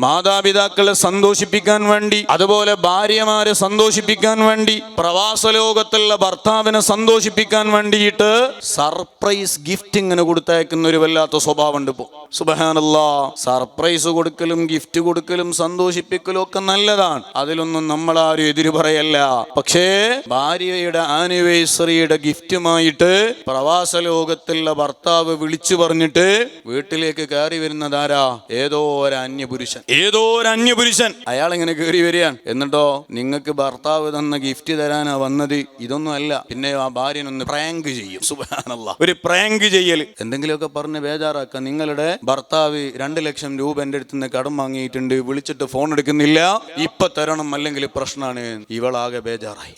മാതാപിതാക്കളെ സന്തോഷിപ്പിക്കാൻ വേണ്ടി, അതുപോലെ ഭാര്യമാരെ സന്തോഷിപ്പിക്കാൻ വേണ്ടി, പ്രവാസ ലോകത്തുള്ള ഭർത്താവിനെ സന്തോഷിപ്പിക്കാൻ വേണ്ടിയിട്ട് സർപ്രൈസ് ഗിഫ്റ്റ് ഇങ്ങനെ കൊടുത്തയക്കുന്ന ഒരു വല്ലാത്ത സ്വഭാവം ഉണ്ട് ഇപ്പോ. സുബ്ഹാനല്ലാഹ്. സർപ്രൈസ് കൊടുക്കലും ഗിഫ്റ്റ് കൊടുക്കലും സന്തോഷിപ്പിക്കലും ഒക്കെ നല്ലതാണ്, അതിലൊന്നും നമ്മൾ ആരും എതിര് പറയല്ല. പക്ഷേ ഭാര്യയുടെ ആനിവേഴ്സറിയുടെ ഗിഫ്റ്റുമായിട്ട് പ്രവാസ ലോകത്തുള്ള ഭർത്താവ് വിളിച്ചു പറഞ്ഞിട്ട് വീട്ടിലേക്ക് കയറി വരുന്നതാരാ? ഏതോ ഒരു അന്യപുരുഷൻ. അയാൾ ഇങ്ങനെ കയറി വരികയാണ്. എന്നിട്ടോ നിങ്ങൾക്ക് ഭർത്താവ് തന്ന ഗിഫ്റ്റ് തരാനാ വന്നത്, ഇതൊന്നും അല്ല. പിന്നെ ആ ഭാര്യനൊന്ന് പ്രാങ്ക് ചെയ്യും. സുബ്ഹാനല്ലാഹ്. ഒരു പ്രാങ്ക് ചെയ്യല്, എന്തെങ്കിലുമൊക്കെ പറഞ്ഞ് ബേജാറാക്കുക. നിങ്ങളുടെ ഭർത്താവ് 2 ലക്ഷം രൂപ എൻ്റെ അടുത്ത് നിന്ന് കടം വാങ്ങിയിട്ടുണ്ട്, വിളിച്ചിട്ട് ഫോൺ എടുക്കുന്നില്ല, ഇപ്പൊ തരണം അല്ലെങ്കിൽ പ്രശ്നമാണ്. ഇവളാകെ ബേജാറായി.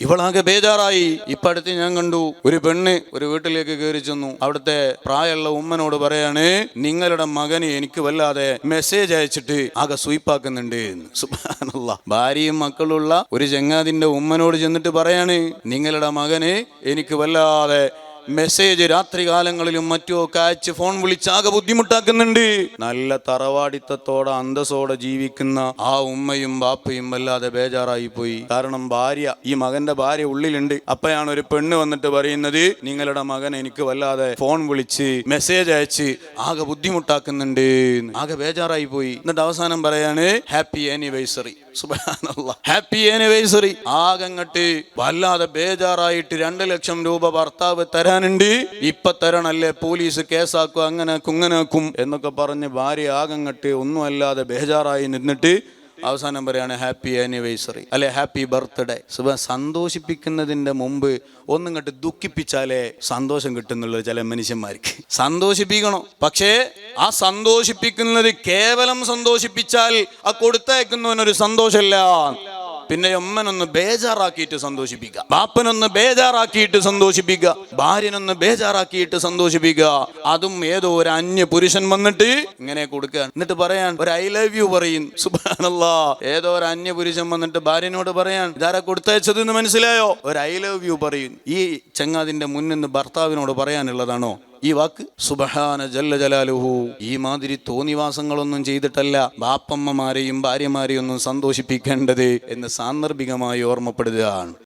ഇപ്പൊ അടുത്ത് ഞാൻ കണ്ടു, ഒരു പെണ്ണ് ഒരു വീട്ടിലേക്ക് കയറി ചെന്നു. അവിടുത്തെ പ്രായമുള്ള ഉമ്മനോട് പറയാണ്, നിങ്ങളുടെ മകന് എനിക്ക് വല്ലാതെ മെസ്സേജ് അയച്ചിട്ട് ആകെ സ്വീപ്പാക്കുന്നുണ്ട്. സുബ്ഹാനല്ലാഹ്. ഭാര്യയും മക്കളുള്ള ഒരു ചങ്ങാതിന്റെ ഉമ്മനോട് ചെന്നിട്ട് പറയാണ്, നിങ്ങളുടെ മകന് എനിക്ക് വല്ലാതെ മെസ്സേജ് രാത്രി കാലങ്ങളിലും മറ്റോ ഒക്കെ അയച്ച് ഫോൺ വിളിച്ചാകെ ബുദ്ധിമുട്ടാക്കുന്നുണ്ട്. നല്ല തറവാടിത്തത്തോടെ അന്തസ്സോടെ ജീവിക്കുന്ന ആ ഉമ്മയും ബാപ്പയും വല്ലാതെ ബേജാറായി പോയി. കാരണം ഈ മകന്റെ ഭാര്യ ഉള്ളിലുണ്ട്. അപ്പോഴാണ് ഒരു പെണ്ണ് വന്നിട്ട് പറയുന്നത്, നിങ്ങളുടെ മകൻ എനിക്ക് വല്ലാതെ ഫോൺ വിളിച്ച് മെസ്സേജ് അയച്ച് ആകെ ബുദ്ധിമുട്ടാക്കുന്നുണ്ട്. ആകെ ബേജാറായി പോയി. എന്നിട്ട് അവസാനം പറയാണ്, ഹാപ്പി ആനിവേഴ്സറി. സുബ്ഹാനല്ലാഹ്. Happy anniversary. ആകങ്ങട്ട് വല്ലാതെ ബേജാറായിട്ട് 2 ലക്ഷം രൂപ ഭർത്താവ് തരാനുണ്ട്, ഇപ്പൊ തരണല്ലേ, പോലീസ് കേസാക്കും, അങ്ങനാക്കും എന്നൊക്കെ പറഞ്ഞ് ഭാര്യ ആകങ്ങട്ട് ഒന്നുമല്ലാതെ ബേജാറായി നിന്നിട്ട് അവസാനം പറയാണ് ഹാപ്പി ആനിവേഴ്സറി അല്ലെ ഹാപ്പി ബർത്ത്ഡേ. സന്തോഷിപ്പിക്കുന്നതിന്റെ മുമ്പ് ഒന്നിങ്ങോട്ട് ദുഃഖിപ്പിച്ചാലേ സന്തോഷം കിട്ടുന്നുള്ളൂ. ചില മനുഷ്യന്മാർക്ക് സന്തോഷിപ്പിക്കണം, പക്ഷേ ആ സന്തോഷിപ്പിക്കുന്നത് കേവലം സന്തോഷിപ്പിച്ചാൽ ആ കൊടുത്തയക്കുന്നവനൊരു സന്തോഷമില്ല. പിന്നെ ഉമ്മനൊന്ന് ബേജാറാക്കിയിട്ട് സന്തോഷിപ്പിക്കുക, ബാപ്പനൊന്ന് ബേജാറാക്കിയിട്ട് സന്തോഷിപ്പിക്കുക, ഭാര്യനൊന്ന് ബേജാറാക്കിയിട്ട് സന്തോഷിപ്പിക്കുക. അതും ഏതോ ഒരു അന്യ പുരുഷൻ വന്നിട്ട് ഇങ്ങനെ കൊടുക്കുക. എന്നിട്ട് പറയാൻ ഒരു ഐ ലവ് യു പറയും. സുബ്ഹാനല്ലാഹ്. ഏതോ ഒരു അന്യ പുരുഷൻ വന്നിട്ട് ഭാര്യനോട് പറയാൻ, ഇതാരാ കൊടുത്തയച്ചത് എന്ന് മനസ്സിലായോ? ഒരു ഐ ലവ് യു പറയും. ഈ ചങ്ങാതിന്റെ മുന്നിൽ ഭർത്താവിനോട് പറയാനുള്ളതാണോ ഈ വാക്ക്? സുബ്ഹാന ജല്ല ജലാലുഹു. ഈ മാതിരി തോന്നിവാസങ്ങളൊന്നും ചെയ്തിട്ടല്ല ബാപ്പമ്മമാരെയും ഭാര്യമാരെയും ഒന്നും സന്തോഷിപ്പിക്കേണ്ടത് എന്ന് സാന്ദർഭികമായി ഓർമ്മപ്പെടുകയാണ്.